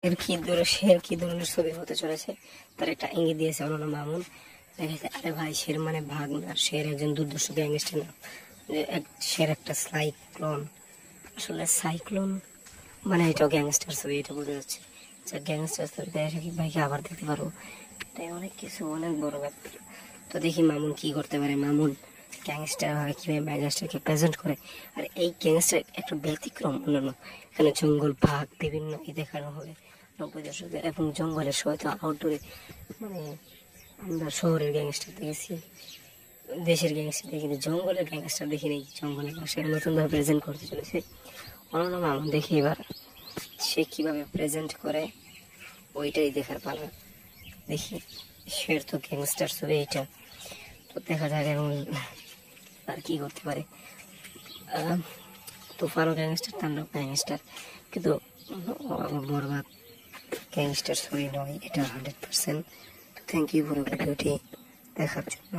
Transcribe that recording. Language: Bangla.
শের কি ধরনের ছবি হতে চলেছে তার একটা ইঙ্গিত দিয়েছে অনন্য মামুন। দেখেছে আরে ভাই শের মানে ভাগ না, শের একজন দুর্ধর্ষ গ্যাংস্টার না, শের একটা সাইক্লোন। আসলে সাইক্লোন মানে এটাও গ্যাংস্টার ছবি, এটা বোঝা যাচ্ছে যে গ্যাংস্টার ছবি শাকিব ভাইকে আবার দেখতে পারবো, তাই অনেক কিছু, অনেক বড় ব্যাপার। তো দেখি মামুন কি করতে পারে, মামুন গ্যাংস্টার হয় কিভাবে গ্যাংস্টারকে প্রেজেন্ট করে। আর এই গ্যাংস্টার একটা ব্যতিক্রম অন্যান্য, এখানে জঙ্গল ভাগ বিভিন্ন দেখানো হবে 90 দশকের, এবং জঙ্গলের সবাই তো আউটডোরে, মানে আমরা শহরের গ্যাংস্টার দেখেছি, দেশের গ্যাংস্টার দেখি, কিন্তু জঙ্গলের গ্যাংস্টার দেখি নেই। জঙ্গলের গ্যাংস্টার নতুনভাবে প্রেজেন্ট করতে চলেছে অনন্য মামুন। দেখি এবার সে কিভাবে প্রেজেন্ট করে, ওইটাই দেখার পালা। দেখি শের তো গ্যাংস্টার ছবি এইটা, তো দেখা যাক এবং আর কি করতে পারে। তুফানও গ্যাংস্টার, তাণ্ডব গ্যাংস্টার, কিন্তু বরবাদ গ্যাংস্টার ছবি নয়, এটা 100%। থ্যাংক ইউ পুরো ভিডিওটি দেখার জন্য।